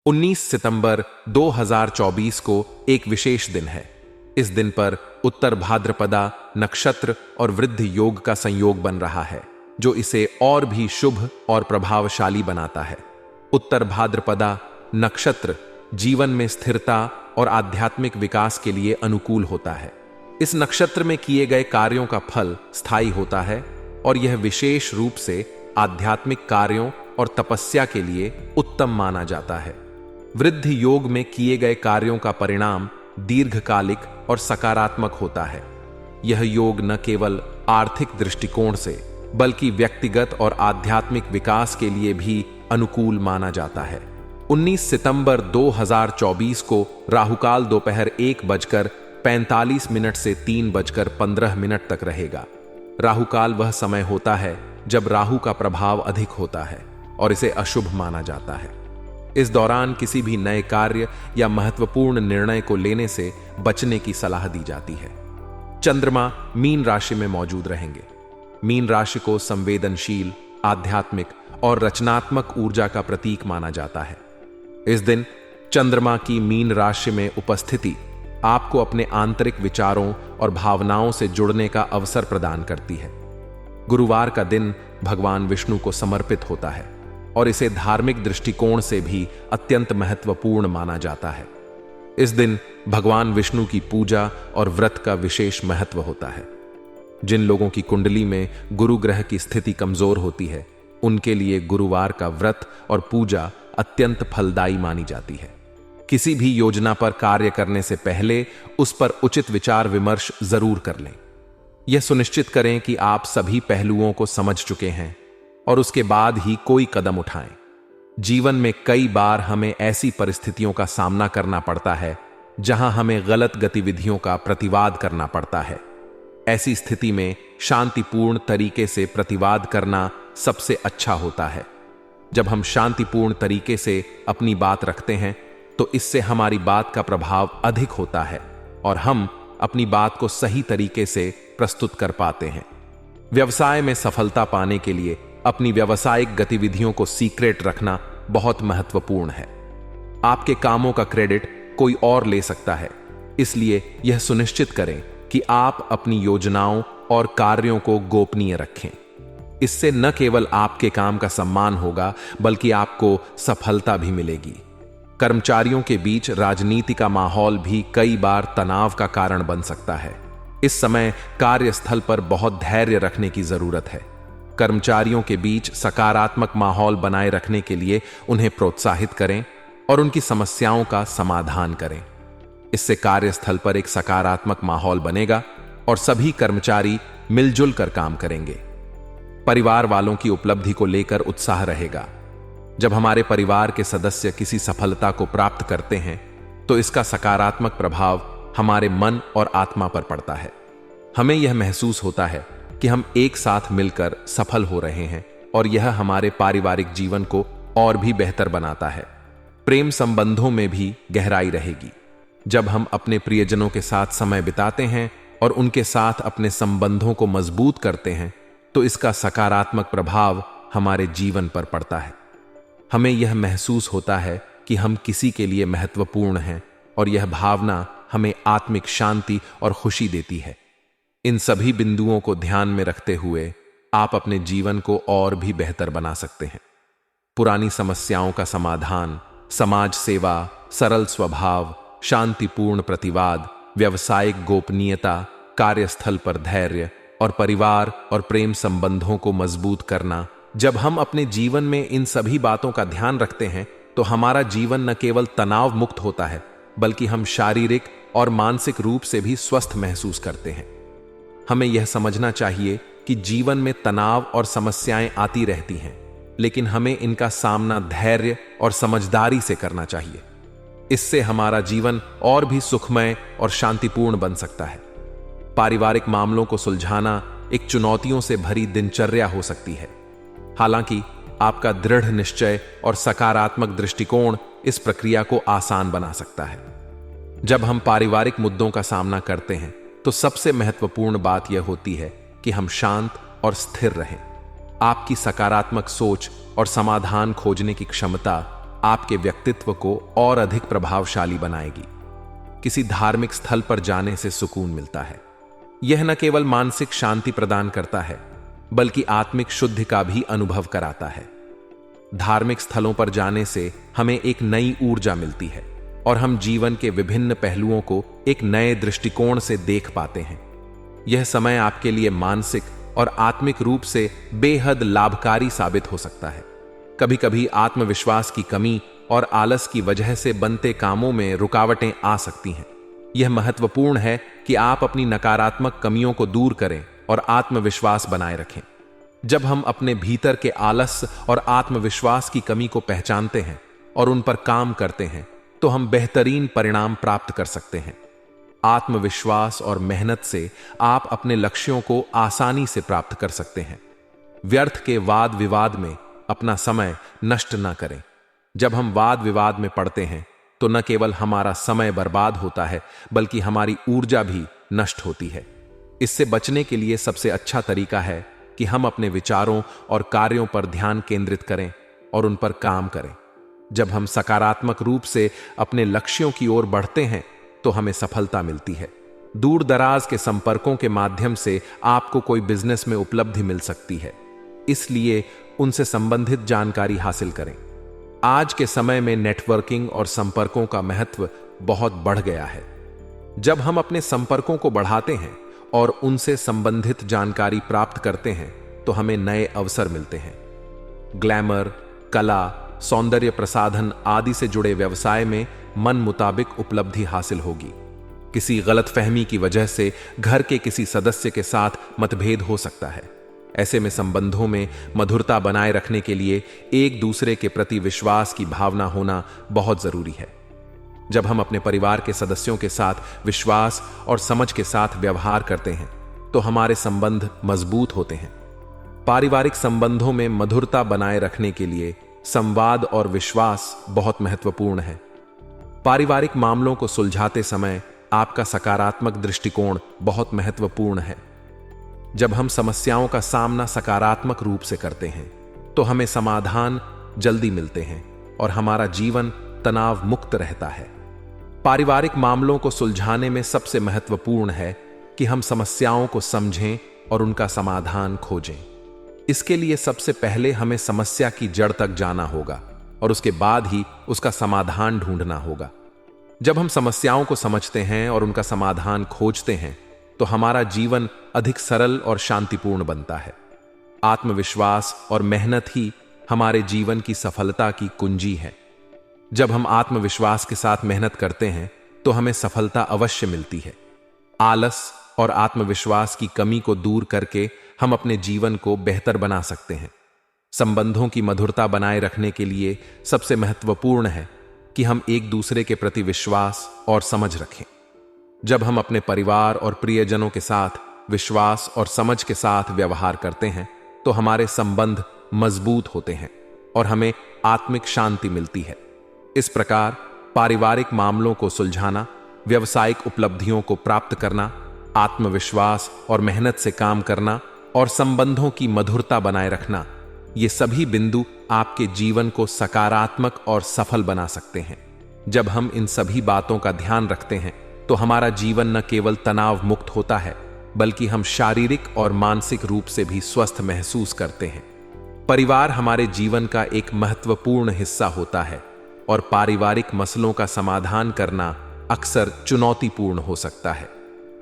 19 सितंबर 2024 को एक विशेष दिन है। इस दिन पर उत्तर भाद्रपदा नक्षत्र और वृद्ध योग का संयोग बन रहा है, जो इसे और भी शुभ और प्रभावशाली बनाता है। उत्तर भाद्रपदा नक्षत्र जीवन में स्थिरता और आध्यात्मिक विकास के लिए अनुकूल होता है। इस नक्षत्र में किए गए कार्यों का फल स्थायी होता है और यह विशेष रूप से आध्यात्मिक कार्यों और तपस्या के लिए उत्तम माना जाता है। वृद्ध योग में किए गए कार्यों का परिणाम दीर्घकालिक और सकारात्मक होता है। यह योग न केवल आर्थिक दृष्टिकोण से बल्कि व्यक्तिगत और आध्यात्मिक विकास के लिए भी अनुकूल माना जाता है। 19 सितंबर 2024 को राहुकाल दोपहर 1:45 से 3:15 तक रहेगा। राहुकाल वह समय होता है जब राहु का प्रभाव अधिक होता है और इसे अशुभ माना जाता है। इस दौरान किसी भी नए कार्य या महत्वपूर्ण निर्णय को लेने से बचने की सलाह दी जाती है। चंद्रमा मीन राशि में मौजूद रहेंगे। मीन राशि को संवेदनशील, आध्यात्मिक और रचनात्मक ऊर्जा का प्रतीक माना जाता है। इस दिन चंद्रमा की मीन राशि में उपस्थिति आपको अपने आंतरिक विचारों और भावनाओं से जुड़ने का अवसर प्रदान करती है। गुरुवार का दिन भगवान विष्णु को समर्पित होता है और इसे धार्मिक दृष्टिकोण से भी अत्यंत महत्वपूर्ण माना जाता है। इस दिन भगवान विष्णु की पूजा और व्रत का विशेष महत्व होता है। जिन लोगों की कुंडली में गुरु ग्रह की स्थिति कमजोर होती है, उनके लिए गुरुवार का व्रत और पूजा अत्यंत फलदायी मानी जाती है। किसी भी योजना पर कार्य करने से पहले उस पर उचित विचार विमर्श जरूर कर लें। यह सुनिश्चित करें कि आप सभी पहलुओं को समझ चुके हैं और उसके बाद ही कोई कदम उठाएं। जीवन में कई बार हमें ऐसी परिस्थितियों का सामना करना पड़ता है जहां हमें गलत गतिविधियों का प्रतिवाद करना पड़ता है। ऐसी स्थिति में शांतिपूर्ण तरीके से प्रतिवाद करना सबसे अच्छा होता है। जब हम शांतिपूर्ण तरीके से अपनी बात रखते हैं तो इससे हमारी बात का प्रभाव अधिक होता है और हम अपनी बात को सही तरीके से प्रस्तुत कर पाते हैं। व्यवसाय में सफलता पाने के लिए अपनी व्यावसायिक गतिविधियों को सीक्रेट रखना बहुत महत्वपूर्ण है। आपके कामों का क्रेडिट कोई और ले सकता है, इसलिए यह सुनिश्चित करें कि आप अपनी योजनाओं और कार्यों को गोपनीय रखें। इससे न केवल आपके काम का सम्मान होगा बल्कि आपको सफलता भी मिलेगी। कर्मचारियों के बीच राजनीति का माहौल भी कई बार तनाव का कारण बन सकता है। इस समय कार्यस्थल पर बहुत धैर्य रखने की जरूरत है। कर्मचारियों के बीच सकारात्मक माहौल बनाए रखने के लिए उन्हें प्रोत्साहित करें और उनकी समस्याओं का समाधान करें। इससे कार्यस्थल पर एक सकारात्मक माहौल बनेगा और सभी कर्मचारी मिलजुल कर काम करेंगे। परिवार वालों की उपलब्धि को लेकर उत्साह रहेगा। जब हमारे परिवार के सदस्य किसी सफलता को प्राप्त करते हैं तो इसका सकारात्मक प्रभाव हमारे मन और आत्मा पर पड़ता है। हमें यह महसूस होता है कि हम एक साथ मिलकर सफल हो रहे हैं और यह हमारे पारिवारिक जीवन को और भी बेहतर बनाता है। प्रेम संबंधों में भी गहराई रहेगी। जब हम अपने प्रियजनों के साथ समय बिताते हैं और उनके साथ अपने संबंधों को मजबूत करते हैं तो इसका सकारात्मक प्रभाव हमारे जीवन पर पड़ता है। हमें यह महसूस होता है कि हम किसी के लिए महत्वपूर्ण हैं और यह भावना हमें आत्मिक शांति और खुशी देती है। इन सभी बिंदुओं को ध्यान में रखते हुए आप अपने जीवन को और भी बेहतर बना सकते हैं। पुरानी समस्याओं का समाधान, समाज सेवा, सरल स्वभाव, शांतिपूर्ण प्रतिवाद, व्यावसायिक गोपनीयता, कार्यस्थल पर धैर्य और परिवार और प्रेम संबंधों को मजबूत करना। जब हम अपने जीवन में इन सभी बातों का ध्यान रखते हैं तो हमारा जीवन न केवल तनाव मुक्त होता है बल्कि हम शारीरिक और मानसिक रूप से भी स्वस्थ महसूस करते हैं। हमें यह समझना चाहिए कि जीवन में तनाव और समस्याएं आती रहती हैं, लेकिन हमें इनका सामना धैर्य और समझदारी से करना चाहिए। इससे हमारा जीवन और भी सुखमय और शांतिपूर्ण बन सकता है। पारिवारिक मामलों को सुलझाना एक चुनौतियों से भरी दिनचर्या हो सकती है। हालांकि आपका दृढ़ निश्चय और सकारात्मक दृष्टिकोण इस प्रक्रिया को आसान बना सकता है। जब हम पारिवारिक मुद्दों का सामना करते हैं तो सबसे महत्वपूर्ण बात यह होती है कि हम शांत और स्थिर रहें। आपकी सकारात्मक सोच और समाधान खोजने की क्षमता आपके व्यक्तित्व को और अधिक प्रभावशाली बनाएगी। किसी धार्मिक स्थल पर जाने से सुकून मिलता है। यह न केवल मानसिक शांति प्रदान करता है, बल्कि आत्मिक शुद्धि का भी अनुभव कराता है। धार्मिक स्थलों पर जाने से हमें एक नई ऊर्जा मिलती है और हम जीवन के विभिन्न पहलुओं को एक नए दृष्टिकोण से देख पाते हैं। यह समय आपके लिए मानसिक और आत्मिक रूप से बेहद लाभकारी साबित हो सकता है। कभी कभी आत्मविश्वास की कमी और आलस की वजह से बनते कामों में रुकावटें आ सकती हैं। यह महत्वपूर्ण है कि आप अपनी नकारात्मक कमियों को दूर करें और आत्मविश्वास बनाए रखें। जब हम अपने भीतर के आलस और आत्मविश्वास की कमी को पहचानते हैं और उन पर काम करते हैं, तो हम बेहतरीन परिणाम प्राप्त कर सकते हैं। आत्मविश्वास और मेहनत से आप अपने लक्ष्यों को आसानी से प्राप्त कर सकते हैं। व्यर्थ के वाद विवाद में अपना समय नष्ट न करें। जब हम वाद विवाद में पड़ते हैं तो न केवल हमारा समय बर्बाद होता है, बल्कि हमारी ऊर्जा भी नष्ट होती है। इससे बचने के लिए सबसे अच्छा तरीका है कि हम अपने विचारों और कार्यों पर ध्यान केंद्रित करें और उन पर काम करें। जब हम सकारात्मक रूप से अपने लक्ष्यों की ओर बढ़ते हैं तो हमें सफलता मिलती है। दूर दराज के संपर्कों के माध्यम से आपको कोई बिजनेस में उपलब्धि मिल सकती है, इसलिए उनसे संबंधित जानकारी हासिल करें। आज के समय में नेटवर्किंग और संपर्कों का महत्व बहुत बढ़ गया है। जब हम अपने संपर्कों को बढ़ाते हैं और उनसे संबंधित जानकारी प्राप्त करते हैं तो हमें नए अवसर मिलते हैं। ग्लैमर, कला, सौंदर्य प्रसाधन आदि से जुड़े व्यवसाय में मन मुताबिक उपलब्धि हासिल होगी। किसी गलतफहमी की वजह से घर के किसी सदस्य के साथ मतभेद हो सकता है। ऐसे में संबंधों में मधुरता बनाए रखने के लिए एक दूसरे के प्रति विश्वास की भावना होना बहुत जरूरी है। जब हम अपने परिवार के सदस्यों के साथ विश्वास और समझ के साथ व्यवहार करते हैं तो हमारे संबंध मजबूत होते हैं। पारिवारिक संबंधों में मधुरता बनाए रखने के लिए संवाद और विश्वास बहुत महत्वपूर्ण है। पारिवारिक मामलों को सुलझाते समय आपका सकारात्मक दृष्टिकोण बहुत महत्वपूर्ण है। जब हम समस्याओं का सामना सकारात्मक रूप से करते हैं तो हमें समाधान जल्दी मिलते हैं और हमारा जीवन तनाव मुक्त रहता है। पारिवारिक मामलों को सुलझाने में सबसे महत्वपूर्ण है कि हम समस्याओं को समझें और उनका समाधान खोजें। इसके लिए सबसे पहले हमें समस्या की जड़ तक जाना होगा और उसके बाद ही उसका समाधान ढूंढना होगा। जब हम समस्याओं को समझते हैं और उनका समाधान खोजते हैं तो हमारा जीवन अधिक सरल और शांतिपूर्ण बनता है। आत्मविश्वास और मेहनत ही हमारे जीवन की सफलता की कुंजी है। जब हम आत्मविश्वास के साथ मेहनत करते हैं तो हमें सफलता अवश्य मिलती है। आलस और आत्मविश्वास की कमी को दूर करके हम अपने जीवन को बेहतर बना सकते हैं। संबंधों की मधुरता बनाए रखने के लिए सबसे महत्वपूर्ण है कि हम एक दूसरे के प्रति विश्वास और समझ रखें। जब हम अपने परिवार और प्रियजनों के साथ विश्वास और समझ के साथ व्यवहार करते हैं तो हमारे संबंध मजबूत होते हैं और हमें आत्मिक शांति मिलती है। इस प्रकार पारिवारिक मामलों को सुलझाना, व्यावसायिक उपलब्धियों को प्राप्त करना, आत्मविश्वास और मेहनत से काम करना और संबंधों की मधुरता बनाए रखना, ये सभी बिंदु आपके जीवन को सकारात्मक और सफल बना सकते हैं। जब हम इन सभी बातों का ध्यान रखते हैं तो हमारा जीवन न केवल तनाव मुक्त होता है, बल्कि हम शारीरिक और मानसिक रूप से भी स्वस्थ महसूस करते हैं। परिवार हमारे जीवन का एक महत्वपूर्ण हिस्सा होता है और पारिवारिक मसलों का समाधान करना अक्सर चुनौतीपूर्ण हो सकता है।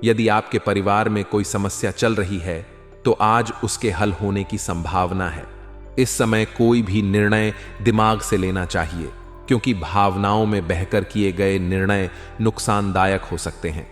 यदि आपके परिवार में कोई समस्या चल रही है तो आज उसके हल होने की संभावना है। इस समय कोई भी निर्णय दिमाग से लेना चाहिए, क्योंकि भावनाओं में बहकर किए गए निर्णय नुकसानदायक हो सकते हैं।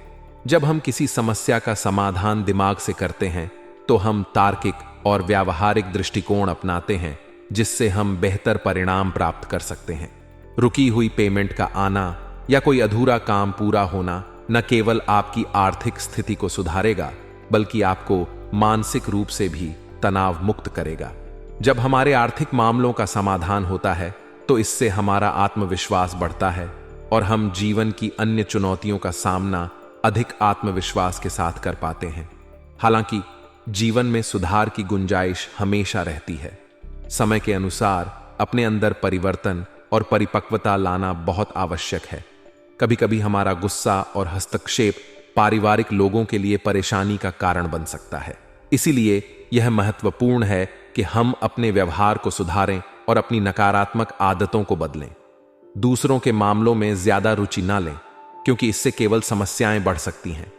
जब हम किसी समस्या का समाधान दिमाग से करते हैं तो हम तार्किक और व्यावहारिक दृष्टिकोण अपनाते हैं, जिससे हम बेहतर परिणाम प्राप्त कर सकते हैं। रुकी हुई पेमेंट का आना या कोई अधूरा काम पूरा होना न केवल आपकी आर्थिक स्थिति को सुधारेगा, बल्कि आपको मानसिक रूप से भी तनाव मुक्त करेगा। जब हमारे आर्थिक मामलों का समाधान होता है तो इससे हमारा आत्मविश्वास बढ़ता है और हम जीवन की अन्य चुनौतियों का सामना अधिक आत्मविश्वास के साथ कर पाते हैं। हालांकि जीवन में सुधार की गुंजाइश हमेशा रहती है। समय के अनुसार अपने अंदर परिवर्तन और परिपक्वता लाना बहुत आवश्यक है। कभी कभी हमारा गुस्सा और हस्तक्षेप पारिवारिक लोगों के लिए परेशानी का कारण बन सकता है। इसीलिए यह महत्वपूर्ण है कि हम अपने व्यवहार को सुधारें और अपनी नकारात्मक आदतों को बदलें। दूसरों के मामलों में ज्यादा रुचि ना लें, क्योंकि इससे केवल समस्याएं बढ़ सकती हैं।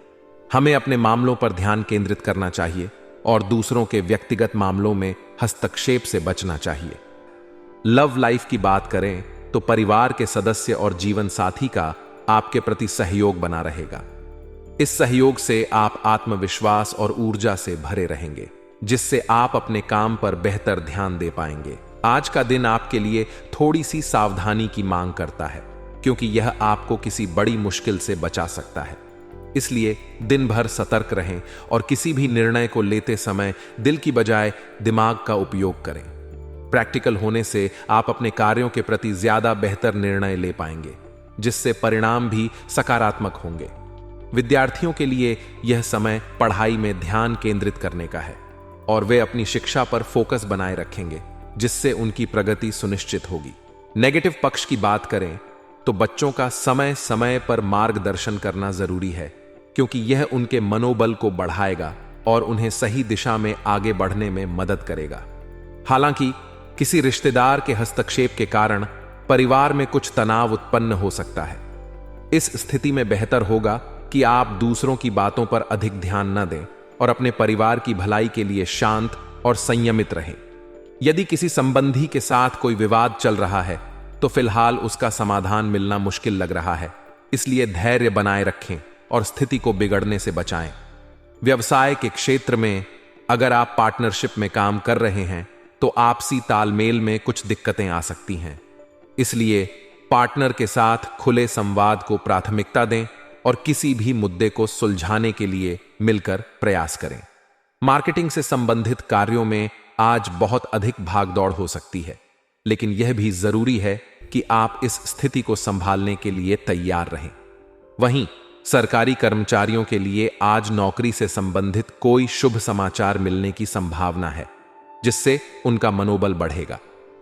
हमें अपने मामलों पर ध्यान केंद्रित करना चाहिए और दूसरों के व्यक्तिगत मामलों में हस्तक्षेप से बचना चाहिए। लव लाइफ की बात करें तो परिवार के सदस्य और जीवन साथी का आपके प्रति सहयोग बना रहेगा। इस सहयोग से आप आत्मविश्वास और ऊर्जा से भरे रहेंगे, जिससे आप अपने काम पर बेहतर ध्यान दे पाएंगे। आज का दिन आपके लिए थोड़ी सी सावधानी की मांग करता है, क्योंकि यह आपको किसी बड़ी मुश्किल से बचा सकता है। इसलिए दिन भर सतर्क रहें और किसी भी निर्णय को लेते समय दिल की बजाय दिमाग का उपयोग करें। प्रैक्टिकल होने से आप अपने कार्यों के प्रति ज्यादा बेहतर निर्णय ले पाएंगे, जिससे परिणाम भी सकारात्मक होंगे। विद्यार्थियों के लिए यह समय पढ़ाई में ध्यान केंद्रित करने का है और वे अपनी शिक्षा पर फोकस बनाए रखेंगे, जिससे उनकी प्रगति सुनिश्चित होगी। नेगेटिव पक्ष की बात करें तो बच्चों का समय समय पर मार्गदर्शन करना जरूरी है, क्योंकि यह उनके मनोबल को बढ़ाएगा और उन्हें सही दिशा में आगे बढ़ने में मदद करेगा। हालांकि किसी रिश्तेदार के हस्तक्षेप के कारण परिवार में कुछ तनाव उत्पन्न हो सकता है। इस स्थिति में बेहतर होगा कि आप दूसरों की बातों पर अधिक ध्यान न दें और अपने परिवार की भलाई के लिए शांत और संयमित रहें। यदि किसी संबंधी के साथ कोई विवाद चल रहा है तो फिलहाल उसका समाधान मिलना मुश्किल लग रहा है, इसलिए धैर्य बनाए रखें और स्थिति को बिगड़ने से बचाएं। व्यवसाय के क्षेत्र में अगर आप पार्टनरशिप में काम कर रहे हैं तो आपसी तालमेल में कुछ दिक्कतें आ सकती हैं। इसलिए पार्टनर के साथ खुले संवाद को प्राथमिकता दें और किसी भी मुद्दे को सुलझाने के लिए मिलकर प्रयास करें। मार्केटिंग से संबंधित कार्यों में आज बहुत अधिक भागदौड़ हो सकती है, लेकिन यह भी जरूरी है कि आप इस स्थिति को संभालने के लिए तैयार रहें। वहीं सरकारी कर्मचारियों के लिए आज नौकरी से संबंधित कोई शुभ समाचार मिलने की संभावना है, जिससे उनका मनोबल बढ़ेगा।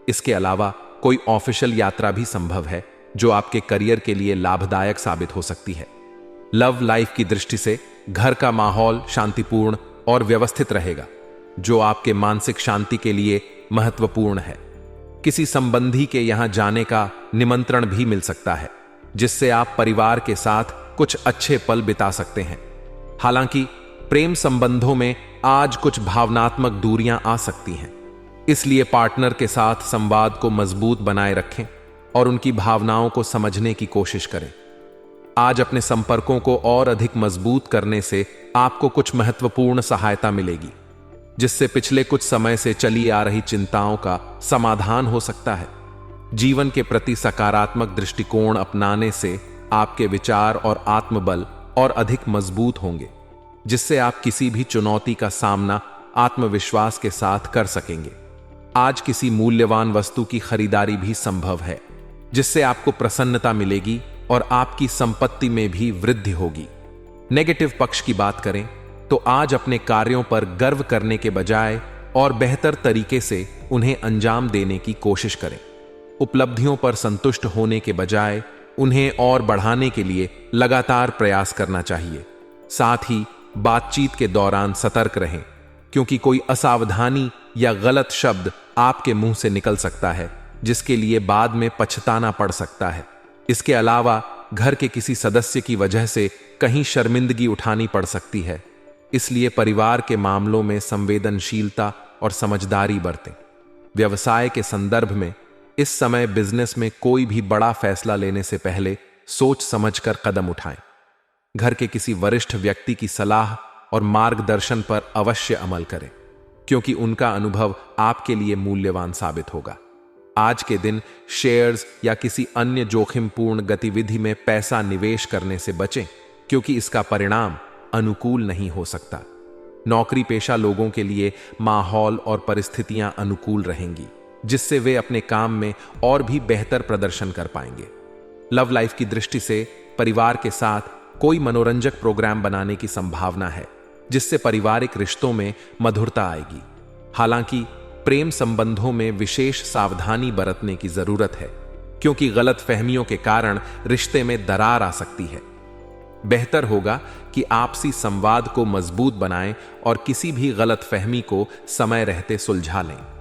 इसके अलावा कोई ऑफिशियल यात्रा भी संभव है, जो आपके करियर के लिए लाभदायक साबित हो सकती है। लव लाइफ की दृष्टि से घर का माहौल शांतिपूर्ण और व्यवस्थित रहेगा, जो आपके मानसिक शांति के लिए महत्वपूर्ण है। किसी संबंधी के यहां जाने का निमंत्रण भी मिल सकता है, जिससे आप परिवार के साथ कुछ अच्छे पल बिता सकते हैं। हालांकि प्रेम संबंधों में आज कुछ भावनात्मक दूरियां आ सकती हैं, इसलिए पार्टनर के साथ संवाद को मजबूत बनाए रखें और उनकी भावनाओं को समझने की कोशिश करें। आज अपने संपर्कों को और अधिक मजबूत करने से आपको कुछ महत्वपूर्ण सहायता मिलेगी, जिससे पिछले कुछ समय से चली आ रही चिंताओं का समाधान हो सकता है। जीवन के प्रति सकारात्मक दृष्टिकोण अपनाने से आपके विचार और आत्मबल और अधिक मजबूत होंगे, जिससे आप किसी भी चुनौती का सामना आत्मविश्वास के साथ कर सकेंगे। आज किसी मूल्यवान वस्तु की खरीदारी भी संभव है, जिससे आपको प्रसन्नता मिलेगी और आपकी संपत्ति में भी वृद्धि होगी। नेगेटिव पक्ष की बात करें तो आज अपने कार्यों पर गर्व करने के बजाय और बेहतर तरीके से उन्हें अंजाम देने की कोशिश करें। उपलब्धियों पर संतुष्ट होने के बजाय उन्हें और बढ़ाने के लिए लगातार प्रयास करना चाहिए। साथ ही बातचीत के दौरान सतर्क रहें, क्योंकि कोई असावधानी या गलत शब्द आपके मुंह से निकल सकता है, जिसके लिए बाद में पछताना पड़ सकता है। इसके अलावा घर के किसी सदस्य की वजह से कहीं शर्मिंदगी उठानी पड़ सकती है, इसलिए परिवार के मामलों में संवेदनशीलता और समझदारी बरतें। व्यवसाय के संदर्भ में इस समय बिजनेस में कोई भी बड़ा फैसला लेने से पहले सोच समझकर कदम उठाएं। घर के किसी वरिष्ठ व्यक्ति की सलाह और मार्गदर्शन पर अवश्य अमल करें, क्योंकि उनका अनुभव आपके लिए मूल्यवान साबित होगा। आज के दिन शेयर्स या किसी अन्य जोखिमपूर्ण गतिविधि में पैसा निवेश करने से बचें, क्योंकि इसका परिणाम अनुकूल नहीं हो सकता। नौकरी पेशा लोगों के लिए माहौल और परिस्थितियां अनुकूल रहेंगी, जिससे वे अपने काम में और भी बेहतर प्रदर्शन कर पाएंगे। लव लाइफ की दृष्टि से परिवार के साथ कोई मनोरंजक प्रोग्राम बनाने की संभावना है, जिससे पारिवारिक रिश्तों में मधुरता आएगी। हालांकि प्रेम संबंधों में विशेष सावधानी बरतने की जरूरत है, क्योंकि गलत फहमियों के कारण रिश्ते में दरार आ सकती है। बेहतर होगा कि आपसी संवाद को मजबूत बनाएं और किसी भी गलत फहमी को समय रहते सुलझा लें।